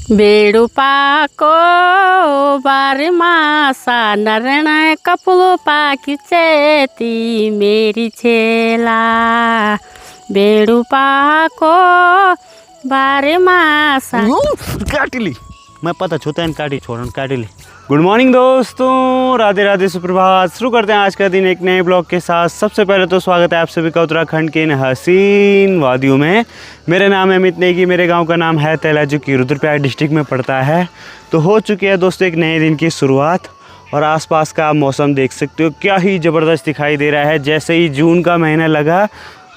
बेडूपाको बारीमासा नरण कपुलो पाकी चेती मेरी छेला बेडूपाको बारीमासा काटिली मैं पता छोटा है काटी छोड़न काटिली। गुड मॉर्निंग दोस्तों, राधे राधे, सुप्रभात। शुरू करते हैं आज का दिन एक नए ब्लॉग के साथ। सबसे पहले तो स्वागत है आप सभी का उत्तराखंड के इन हसीन वादियों में। मेरा नाम है अमित नेगी, मेरे गांव का नाम है तैला जो कि रुद्रप्रयाग डिस्ट्रिक्ट में पड़ता है। तो हो चुकी है दोस्तों एक नए दिन की शुरुआत और आसपास का आप मौसम देख सकते हो, क्या ही ज़बरदस्त दिखाई दे रहा है। जैसे ही जून का महीना लगा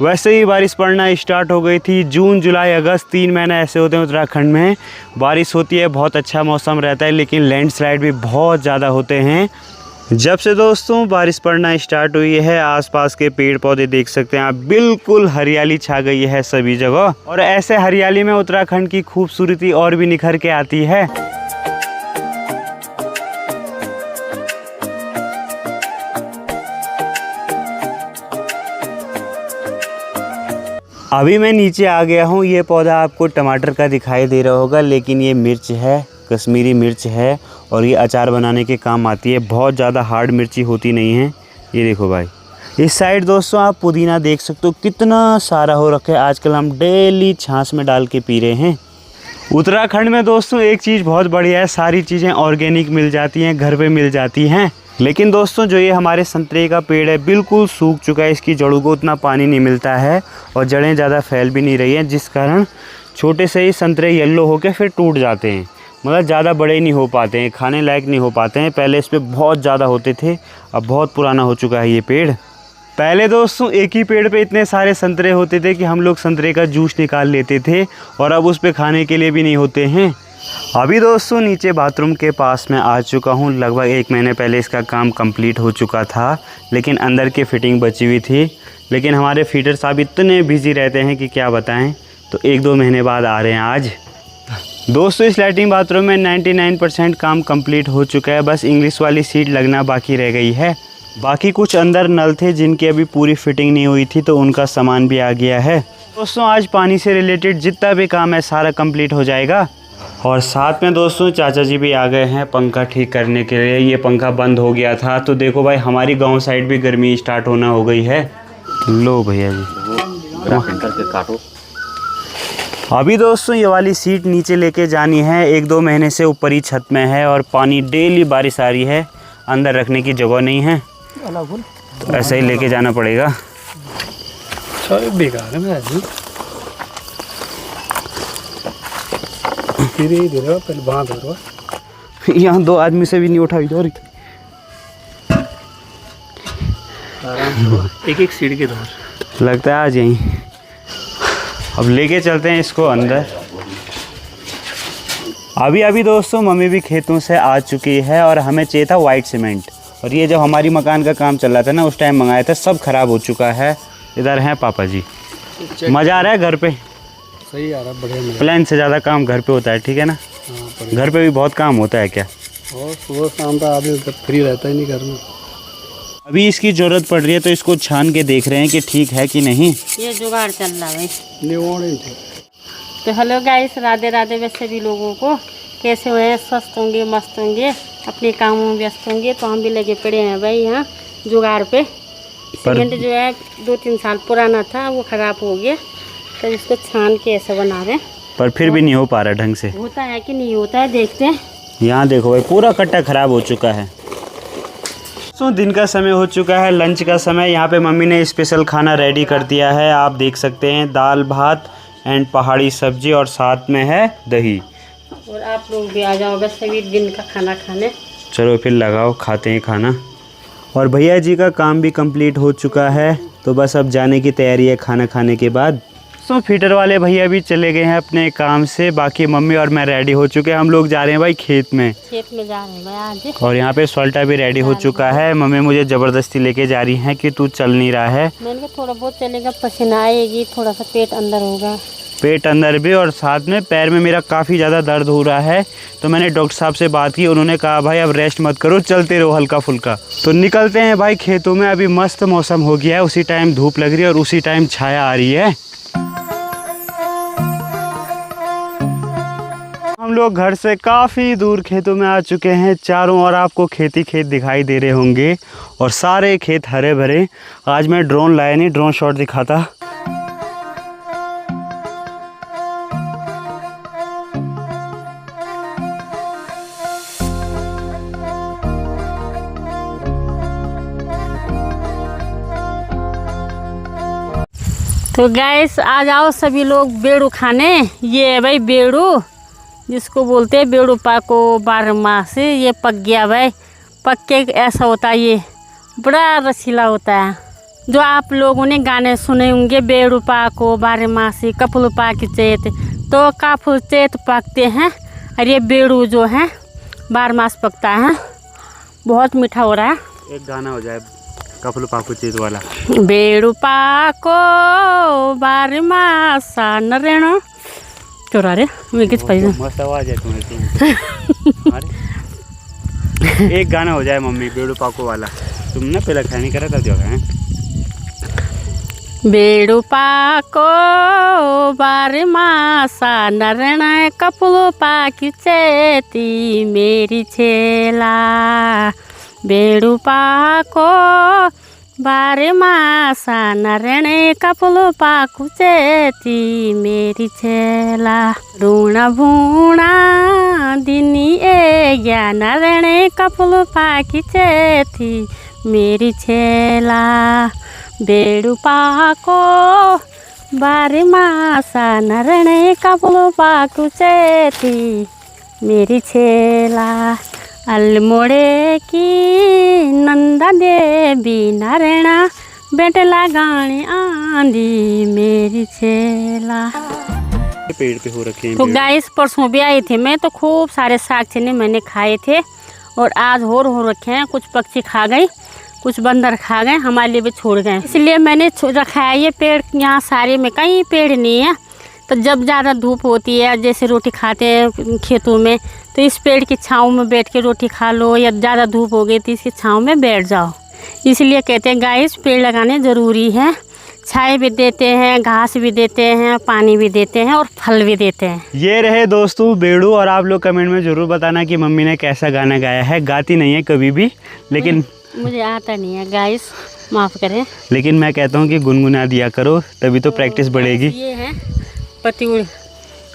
वैसे ही बारिश पड़ना स्टार्ट हो गई थी। जून जुलाई अगस्त 3 महीने ऐसे होते हैं उत्तराखंड में, बारिश होती है, बहुत अच्छा मौसम रहता है, लेकिन लैंडस्लाइड भी बहुत ज़्यादा होते हैं। जब से दोस्तों बारिश पड़ना स्टार्ट हुई है, आसपास के पेड़ पौधे देख सकते हैं आप, बिल्कुल हरियाली छा गई है सभी जगह। और ऐसे हरियाली में उत्तराखंड की खूबसूरती और भी निखर के आती है। अभी मैं नीचे आ गया हूँ। ये पौधा आपको टमाटर का दिखाई दे रहा होगा, लेकिन ये मिर्च है, कश्मीरी मिर्च है और ये अचार बनाने के काम आती है। बहुत ज़्यादा हार्ड मिर्ची होती नहीं है। ये देखो भाई, इस साइड दोस्तों आप पुदीना देख सकते हो, कितना सारा हो रखा है। आजकल हम डेली छाछ में डाल के पी रहे हैं। उत्तराखंड में दोस्तों एक चीज़ बहुत बढ़िया है, सारी चीज़ें ऑर्गेनिक मिल जाती हैं, घर पे मिल जाती हैं। लेकिन दोस्तों जो ये हमारे संतरे का पेड़ है बिल्कुल सूख चुका है, इसकी जड़ों को उतना पानी नहीं मिलता है और जड़ें ज़्यादा फैल भी नहीं रही हैं, जिस कारण छोटे से ही संतरे येलो होकर फिर टूट जाते हैं। मतलब ज़्यादा बड़े नहीं हो पाते हैं, खाने लायक नहीं हो पाते हैं। पहले इस पर बहुत ज़्यादा होते थे, अब बहुत पुराना हो चुका है ये पेड़। पहले दोस्तों एक ही पेड़ पे इतने सारे संतरे होते थे कि हम लोग संतरे का जूस निकाल लेते थे और अब उस पे खाने के लिए भी नहीं होते हैं। अभी दोस्तों नीचे बाथरूम के पास में आ चुका हूँ। लगभग 1 महीने पहले इसका काम कंप्लीट हो चुका था, लेकिन अंदर की फिटिंग बची हुई थी। लेकिन हमारे फीडर साहब इतने बिजी रहते हैं कि क्या बताएं, तो 1-2 महीने बाद आ रहे हैं आज। दोस्तों इस लैट्रिन बाथरूम में 99% काम कंप्लीट हो चुका है, बस इंग्लिश वाली सीट लगना बाकी रह गई है। बाकी कुछ अंदर नल थे जिनकी अभी पूरी फिटिंग नहीं हुई थी, तो उनका सामान भी आ गया है। दोस्तों आज पानी से रिलेटेड जितना भी काम है सारा कंप्लीट हो जाएगा। और साथ में दोस्तों चाचा जी भी आ गए हैं पंखा ठीक करने के लिए। ये पंखा बंद हो गया था, तो देखो भाई हमारी गांव साइड भी गर्मी स्टार्ट होना हो गई है। लो भैया जी काटो। अभी दोस्तों ये वाली सीट नीचे लेके जानी है, 1-2 महीने से ऊपर ही छत में है और पानी डेली बारिश आ रही है, अंदर रखने की जगह नहीं है, तो ऐसे ही लेके जाना पड़ेगा। बेकार है पहले बांध यहाँ 2 आदमी से भी नहीं उठाई दो, एक सीढ़ी के दौर लगता है आज यहीं। अब लेके चलते हैं इसको अंदर। अभी दोस्तों मम्मी भी खेतों से आ चुकी है और हमें चाहिए था वाइट सीमेंट, और ये जब हमारी मकान का काम चल रहा था ना उस टाइम मंगाया था, सब खराब हो चुका है। इधर हैं पापा जी। मज़ा आ रहा है घर पे? सही आ रहा है, बढ़िया। प्लान से ज़्यादा काम घर पे होता है, ठीक है ना? घर पे भी बहुत काम होता है क्या? और सुबह शाम का आदमी फ्री रहता ही नहीं घर में। अभी इसकी ज़रूरत पड़ रही है तो इसको छान के देख रहे हैं कि ठीक है कि नहीं। ये जुगाड़ चल रहा है। तो हेलो गाइस, राधे राधे। वैसे भी लोगों को कैसे हुए, स्वस्थ होंगे, मस्त होंगे, अपने कामों में व्यस्त होंगे। तो हम भी लगे पड़े हैं भाई यहाँ जुगाड़ पे। सीमेंट जो है 2-3 साल पुराना था, वो ख़राब हो गया, तो इसको छान के ऐसा बना रहे हैं, पर फिर भी नहीं हो पा रहा ढंग से। होता है कि नहीं होता है, देखते हैं। यहाँ देखो भाई पूरा कट्टा ख़राब हो चुका है। तो दिन का समय हो चुका है, लंच का समय। यहाँ पे मम्मी ने स्पेशल खाना रेडी कर दिया है, आप देख सकते हैं, दाल भात एंड पहाड़ी सब्जी और साथ में है दही। और आप लोग भी आ जाओ बस सभी दिन का खाना खाने। चलो फिर लगाओ, खाते हैं खाना। और भैया जी का काम भी कंप्लीट हो चुका है, तो बस अब जाने की तैयारी है खाना खाने के बाद। तो फीटर वाले भैया भी चले गए हैं अपने काम से, बाकी मम्मी और मैं रेडी हो चुके हैं। हम लोग जा रहे हैं भाई खेत में जा रहे हैं भाई आज। और यहाँ पे सोल्टा भी रेडी हो चुका है। मम्मी मुझे ज़बरदस्ती लेके जा रही हैं कि तू चल नहीं रहा है। मैंने कहा थोड़ा बहुत चलेगा, पसीना आएगी, थोड़ा सा पेट अंदर होगा। पेट अंदर भी और साथ में पैर में मेरा काफ़ी ज़्यादा दर्द हो रहा है, तो मैंने डॉक्टर साहब से बात की। उन्होंने कहा भाई अब रेस्ट मत करो, चलते रहो हल्का फुल्का। तो निकलते हैं भाई खेतों में। अभी मस्त मौसम हो गया है, उसी टाइम धूप लग रही है और उसी टाइम छाया आ रही है। हम लोग घर से काफ़ी दूर खेतों में आ चुके हैं। चारों ओर आपको खेती खेत दिखाई दे रहे होंगे और सारे खेत हरे भरे। आज मैं ड्रोन लाया नहीं, ड्रोन शॉट दिखाता। तो गैस आ जाओ सभी लोग बेड़ू खाने। ये है भाई बेड़ू, जिसको बोलते हैं बेड़ू पाको 12 मासी। ये पक गया भाई, पक के ऐसा होता है, ये बड़ा रसीला होता है। जो आप लोगों ने गाने सुने होंगे, बेड़ू पाको 12 मासी कपलू पाकी चेत, तो काफू चेत पकते हैं और ये बेड़ू जो है 12 मास पकता है। बहुत मीठा हो रहा है। एक गाना हो जाए कपलू पाकू चेत वाला। बेड़ू पाको 12 मासा नरेण चोरा रे मैं किस पैसे मस्त आवाज है तुम्हें। एक गाना हो जाए मम्मी बेड़ू पाको वाला। तुमने पहले खानी करा था जो है। बेड़ू पाको 12 मासा नरेण कपलू पाकी चेती मेरी छेला। बेड़ू पाको 12 मासा नरेणे कपलू पाकू चेती मेरी छेला। रूणा भूणा दिनी ए ज्ञा नरेणे कपलू पाकी चेती मेरी छेला। बेड़ू पाको 12 मासा नरेणे कपलू पाकू चेती मेरी छेला। अल्मोड़े की नंदा देवी नारायणा बेटला गाने आंधी मेरी छेला। पेड़ पे हो रखे हैं। तो गाइस परसों भी आई थी मैं, तो खूब सारे साग चने मैंने खाए थे और आज और हो रखे हैं। कुछ पक्षी खा गए, कुछ बंदर खा गए, हमारे लिए भी छोड़ गए, इसलिए मैंने रखा है। ये पेड़ यहाँ सारे में कहीं पेड़ नहीं है, तो जब ज़्यादा धूप होती है, जैसे रोटी खाते हैं खेतों में, तो इस पेड़ की छाँव में बैठ के रोटी खा लो, या ज़्यादा धूप हो गई तो इसकी छाँव में बैठ जाओ। इसलिए कहते हैं गाइस पेड़ लगाने ज़रूरी है। छाए भी देते हैं, घास भी देते हैं, पानी भी देते हैं और फल भी देते हैं। ये रहे दोस्तों बेड़ू। और आप लोग कमेंट में ज़रूर बताना कि मम्मी ने कैसा गाना गाया है। गाती नहीं है कभी भी, लेकिन मुझे आता नहीं है गाइस, माफ़ करें। लेकिन मैं कहता हूँ कि गुनगुना दिया करो, तभी तो प्रैक्टिस बढ़ेगी। ये है पतिउड़,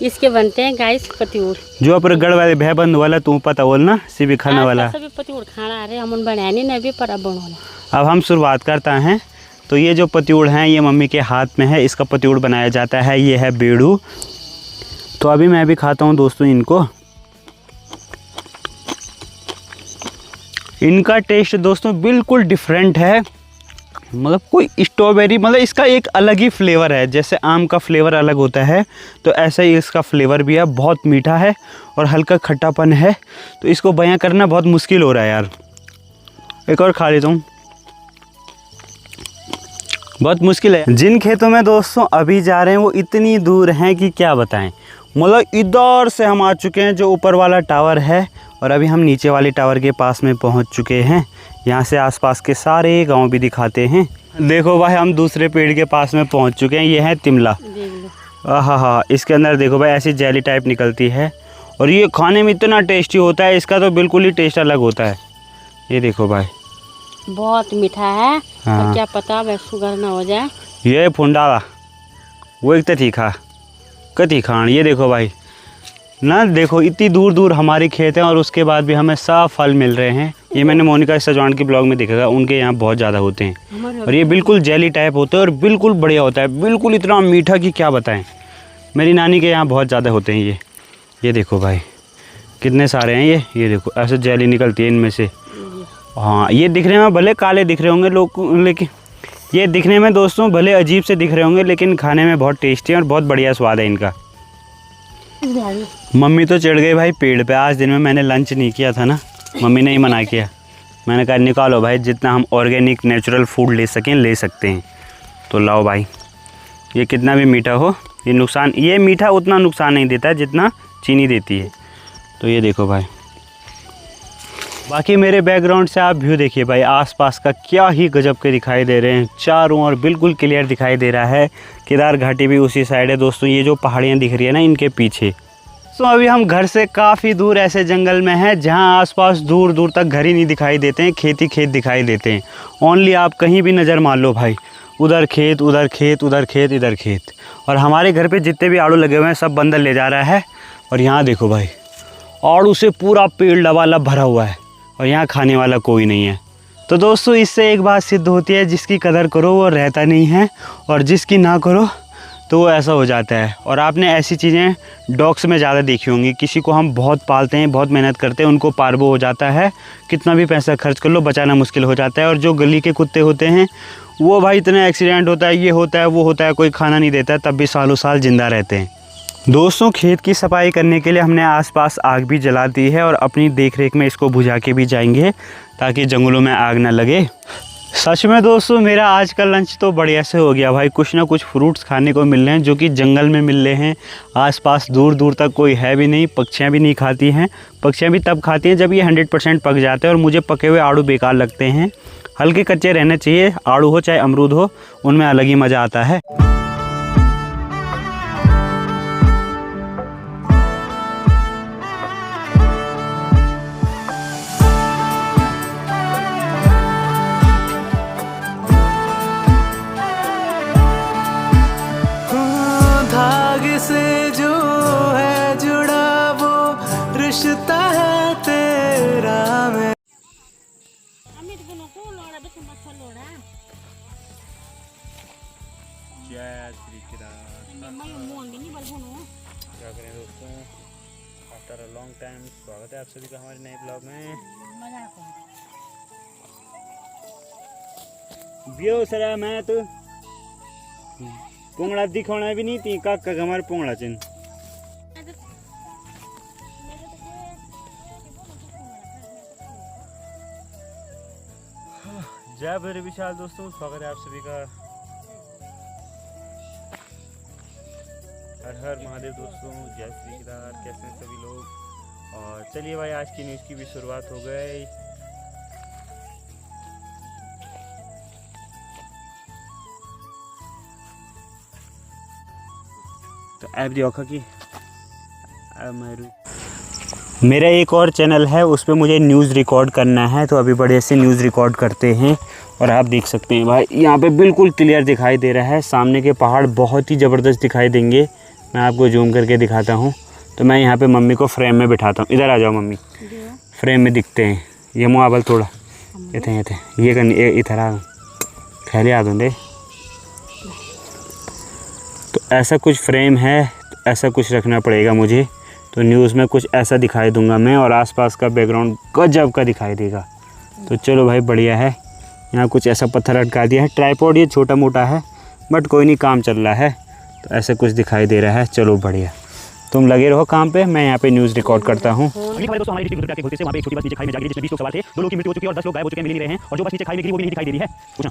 इसके बनते हैं गाइस पतिउड़। जो अपन गढ़ वाले भयबंद वाला तू पता बोल ना, सिबी खाना वाला। सभी पतिउड़ खाना आ रहे हम बनाया नहीं ना, भी पर अब बनाना। अब हम शुरुआत करते हैं। तो ये जो पतिउड़ हैं ये मम्मी के हाथ में है, इसका पतिउड़ बनाया जाता है। ये है बेड़ू। तो अभी मैं भी खाता हूँ दोस्तों इनको। इनका टेस्ट दोस्तों बिल्कुल डिफरेंट है, मतलब कोई स्ट्रॉबेरी, मतलब इसका एक अलग ही फ्लेवर है। जैसे आम का फ्लेवर अलग होता है, तो ऐसा ही इसका फ्लेवर भी है। बहुत मीठा है और हल्का खट्टापन है, तो इसको बयां करना बहुत मुश्किल हो रहा है यार। एक और खा लेता हूँ, बहुत मुश्किल है। जिन खेतों में दोस्तों अभी जा रहे हैं वो इतनी दूर हैं कि क्या बताएं। मतलब इधर से हम आ चुके हैं जो ऊपर वाला टावर है, और अभी हम नीचे वाले टावर के पास में पहुंच चुके हैं। यहाँ से आसपास के सारे गांव भी दिखाते हैं। देखो भाई हम दूसरे पेड़ के पास में पहुंच चुके हैं। ये है तिमला। हाँ, इसके अंदर देखो भाई ऐसी जेली टाइप निकलती है, और ये खाने में इतना टेस्टी होता है। इसका तो बिल्कुल ही टेस्ट अलग होता है। ये देखो भाई बहुत मीठा है। हाँ। और क्या पता वह शुगर ना हो जाए। ये फुंडाला वो एक तो तीखा कती खान। ये देखो भाई ना, देखो इतनी दूर दूर हमारी खेत हैं और उसके बाद भी हमें साफ फल मिल रहे हैं। ये मैंने मोनिका सजवान के ब्लॉग में देखा था, उनके यहाँ बहुत ज़्यादा होते हैं। और ये बिल्कुल जेली टाइप होते हैं और बिल्कुल बढ़िया होता है, बिल्कुल इतना मीठा कि क्या बताएं। मेरी नानी के यहाँ बहुत ज़्यादा होते हैं ये देखो भाई कितने सारे हैं। ये देखो ऐसे जेली निकलती है इनमें से। हाँ, ये दिखने में भले काले दिख रहे होंगे लोग, लेकिन ये दिखने में दोस्तों भले अजीब से दिख रहे होंगे, लेकिन खाने में बहुत टेस्टी है और बहुत बढ़िया स्वाद है इनका। मम्मी तो चढ़ गई भाई पेड़ पे। आज दिन में मैंने लंच नहीं किया था ना, मम्मी ने ही मना किया। मैंने कहा निकालो भाई, जितना हम ऑर्गेनिक नेचुरल फूड ले सकें ले सकते हैं, तो लाओ भाई। ये कितना भी मीठा हो, ये मीठा उतना नुकसान नहीं देता है जितना चीनी देती है। तो ये देखो भाई, बाकी मेरे बैकग्राउंड से आप व्यू देखिए भाई, आसपास का क्या ही गजब के दिखाई दे रहे हैं। चारों ओर बिल्कुल क्लियर दिखाई दे रहा है। केदार घाटी भी उसी साइड है दोस्तों। ये जो पहाड़ियाँ दिख रही है ना, इनके पीछे दोस्तों अभी हम घर से काफ़ी दूर ऐसे जंगल में हैं जहां आसपास दूर दूर तक घर ही नहीं दिखाई देते हैं, खेत ही खेत दिखाई देते हैं। ओनली आप कहीं भी नज़र मार लो भाई, उधर खेत उधर खेत उधर खेत इधर खेत। और हमारे घर पे जितने भी आड़ू लगे हुए हैं सब बंदर ले जा रहा है। और यहाँ देखो भाई, आड़ू से पूरा पेड़ लबालब भरा हुआ है और यहाँ खाने वाला कोई नहीं है। तो दोस्तों इससे एक बात सिद्ध होती है, जिसकी कदर करो वो रहता नहीं है और जिसकी ना करो तो वो ऐसा हो जाता है। और आपने ऐसी चीज़ें डॉग्स में ज़्यादा देखी होंगी, किसी को हम बहुत पालते हैं, बहुत मेहनत करते हैं, उनको पार्वो हो जाता है, कितना भी पैसा खर्च कर लो बचाना मुश्किल हो जाता है। और जो गली के कुत्ते होते हैं वो भाई इतना एक्सीडेंट होता है, ये होता है वो होता है, कोई खाना नहीं देता, तब भी सालों साल ज़िंदा रहते हैं। दोस्तों खेत की सफाई करने के लिए हमने आसपास आग भी जला दी है और अपनी देखरेख में इसको बुझा के भी जाएंगे ताकि जंगलों में आग ना लगे। सच में दोस्तों मेरा आज का लंच तो बढ़िया से हो गया भाई। कुछ ना कुछ फ्रूट्स खाने को मिल रहे हैं जो कि जंगल में मिल रहे हैं। आसपास दूर दूर तक कोई है भी नहीं, पक्षियाँ भी नहीं खाती हैं। पक्षियाँ भी तब खाती हैं जब ये 100% पक जाते हैं। और मुझे पके हुए आड़ू बेकार लगते हैं, हल्के कच्चे रहने चाहिए। आड़ू हो चाहे अमरूद हो, उनमें अलग ही मज़ा आता है। धागे से जो है जुड़ा वो रिश्ता है तेरा मैं। जय श्री कृष्ण। क्या करें दोस्तों, आफ्टर अ लॉन्ग टाइम स्वागत है आप सभी का हमारे नए ब्लॉग में। बियो सरा मैं तो पोंगड़ा दिखाना भी नहीं थी, काका हमारे पोंगड़ा चिन्ह। जय भैरव विशाल दोस्तों, स्वागत है आप सभी का। हर हर महादेव दोस्तों, जय श्री कृष्ण। कैसे हैं सभी लोग। और चलिए भाई आज की न्यूज़ की भी शुरुआत हो गई। तो ऐप दिखा कि मेरा एक और चैनल है, उस पर मुझे न्यूज़ रिकॉर्ड करना है, तो अभी बड़े से न्यूज़ रिकॉर्ड करते हैं। और आप देख सकते हैं भाई यहाँ पे बिल्कुल क्लियर दिखाई दे रहा है, सामने के पहाड़ बहुत ही ज़बरदस्त दिखाई देंगे। मैं आपको जूम करके दिखाता हूँ। तो मैं यहाँ पे मम्मी को फ्रेम में बिठाता हूँ, इधर आ जाओ मम्मी, फ्रेम में दिखते हैं ये मुआवल थोड़ा ये करनी इधर आ खैले आ दूँ। तो ऐसा कुछ फ्रेम है, तो ऐसा कुछ रखना पड़ेगा मुझे। तो न्यूज़ में कुछ ऐसा दिखाई दूंगा मैं और आसपास का बैकग्राउंड गजब का दिखाई देगा। तो चलो भाई बढ़िया है। यहाँ कुछ ऐसा पत्थर अटका दिया है, ट्राइपॉड ये छोटा मोटा है बट कोई नहीं, काम चल रहा है। तो ऐसे कुछ दिखाई दे रहा है, चलो बढ़िया। तुम लगे रहो काम पे, मैं यहाँ पे न्यूज़ रिकॉर्ड करता हूँ। दोस्तों हमारे डिस्ट्रिक्ट के होते से वहाँ पे एक छोटी नीचे खाई में जा गिरी जिसमें 20 लोग सवार थे। 2 लोगों की मृत्यु हो चुकी है और 10 लोग गायब हो चुके हैं, मिल नहीं रहे हैं। और जो बस नीचे खाई में गिरी वो भी नहीं दिखाई दे रही है। पूछा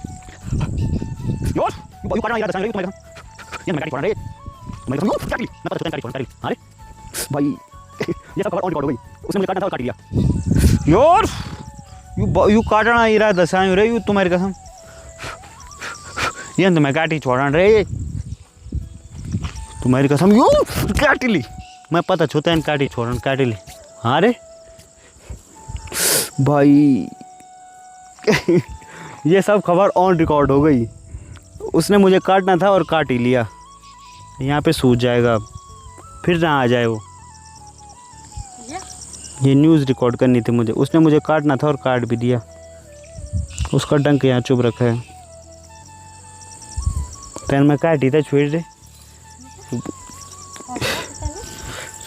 यार काटना यार दसाएंगे तुम्हारे ये मैं गाड़ी फोड़ रहा है मैं कहूं क्या की मैं पता गाड़ी फोड़ रहा है। अरे भाई ये सब खबर ऑन रिकॉर्ड हो गई, उसने मुझे काटना था और काट दिया यार। यू काटना ही रहा दसाएं रे, यू तुम्हारी कसम ये तो मैं काटी छोड़ा रे, तुम्हारी कसम यू काटी ली। मैं पता छोता है काटी छोड़न काटी ली। हाँ रे भाई ये सब खबर ऑन रिकॉर्ड हो गई, उसने मुझे काटना था और काट ही लिया। यहाँ पे सूझ जाएगा फिर ना आ जाए वो। ये न्यूज़ रिकॉर्ड करनी थी मुझे, उसने मुझे काटना था और काट भी दिया। उसका डंक यहाँ चुभ रखा है, तेन मैं काटी था छोड़ दे।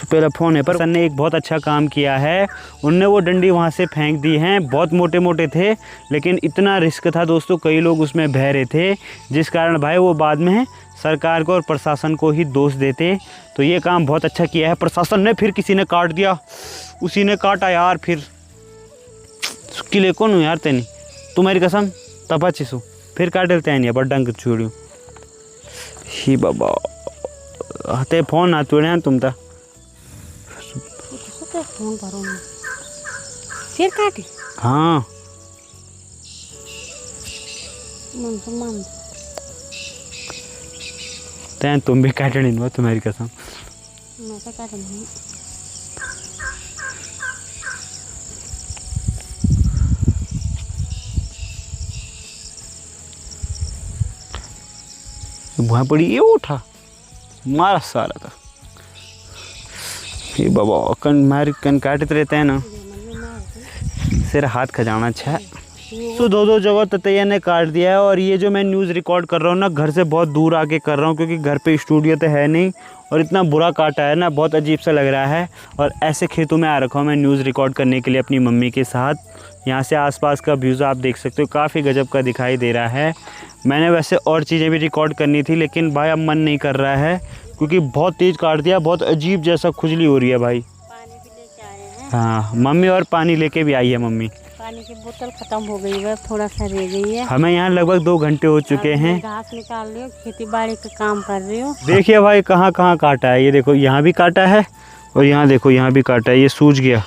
पहला फ़ोन है पर ने एक बहुत अच्छा काम किया है, उनने वो डंडी वहाँ से फेंक दी हैं। बहुत मोटे मोटे थे लेकिन इतना रिस्क था दोस्तों, कई लोग उसमें बह रहे थे, जिस कारण भाई वो बाद में सरकार को और प्रशासन को ही दोष देते। तो ये काम बहुत अच्छा किया है प्रशासन ने। फिर किसी ने काट दिया, उसी ने काटा यार। फिर किले कौन हूँ यार तेनी, तुम्हारी कसम तपा चिसू फिर काट देते हैं बड़ डंग छोड़ू ही बाबा हते फोन ना तोड़े तुम तो फोन करो फिर काटे। हाँ मन तो मान तैन तुम भी काटनी न तुम्हारी कसम। मैं तो काट नहीं वहाँ पड़ी ये उठा मारा सारा था ये बाबा कन काटते रहते हैं ना सिर हाथ खजाना अच्छा है। तो दो जगह ततैया ने काट दिया है। और ये जो मैं न्यूज़ रिकॉर्ड कर रहा हूँ ना घर से बहुत दूर आके कर रहा हूँ क्योंकि घर पे स्टूडियो तो है नहीं और इतना बुरा काटा है ना बहुत अजीब सा लग रहा है। और ऐसे खेतों में आ रखा हूँ मैं न्यूज़ रिकॉर्ड करने के लिए अपनी मम्मी के साथ। यहाँ से आसपास का व्यूज़ आप देख सकते हो काफ़ी गजब का दिखाई दे रहा है। मैंने वैसे और चीज़ें भी रिकॉर्ड करनी थी लेकिन भाई अब मन नहीं कर रहा है क्योंकि बहुत तेज़ काट दिया। बहुत अजीब जैसा खुजली हो रही है भाई। पानी भी लेके आए हैं। हाँ मम्मी और पानी लेके भी आई है मम्मी। पानी की बोतल ख़त्म हो गई है थोड़ा सा रह गई है। हमें यहाँ लगभग 2 घंटे हो चुके हैं। घास निकाल रही हूँ खेती बाड़ी का काम कर रही हूँ। देखिए भाई कहाँ कहाँ काटा है। ये देखो यहाँ भी काटा है और यहाँ देखो यहाँ भी काटा है। ये सूज गया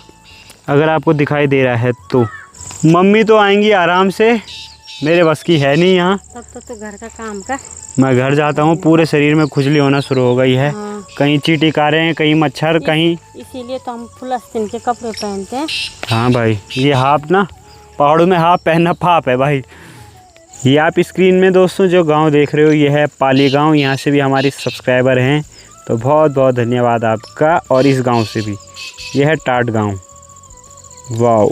अगर आपको दिखाई दे रहा है तो। मम्मी तो आएंगी आराम से मेरे बस की है नहीं यहाँ। तब तो घर का काम कर। मैं घर जाता हूँ पूरे शरीर में खुजली होना शुरू हो गई है। हाँ। कहीं चींटी कारे हैं कहीं मच्छर कहीं। इसीलिए तो हम फुल आस्तीन के कपड़े पहनते हैं। हाँ भाई ये हाफ ना पहाड़ों में हाफ पहनना पाप है भाई। ये आप स्क्रीन में दोस्तों जो गांव देख रहे हो ये है पाली गांव। यहाँ से भी हमारे सब्सक्राइबर हैं तो बहुत बहुत धन्यवाद आपका। और इस गांव से भी ये है टाट गांव। वाओ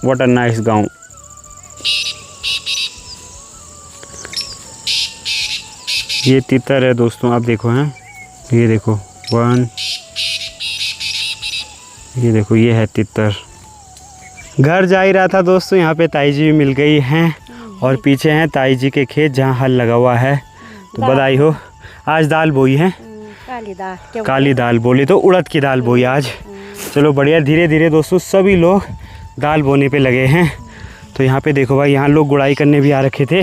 व्हाट अ नाइस गांव। ये तितर है दोस्तों आप देखो हैं। ये देखो 1 ये देखो ये है तितर। घर जा ही रहा था दोस्तों यहाँ पे ताई जी भी मिल गई हैं और पीछे हैं ताई जी के खेत जहाँ हल लगा हुआ है। तो बधाई हो। आज दाल बोई है काली दाल बोली तो उड़द की दाल बोई आज। चलो बढ़िया। धीरे धीरे दोस्तों सभी लोग दाल बोने पे लगे हैं। तो यहाँ पे देखो भाई यहाँ लोग गुड़ाई करने भी आ रखे थे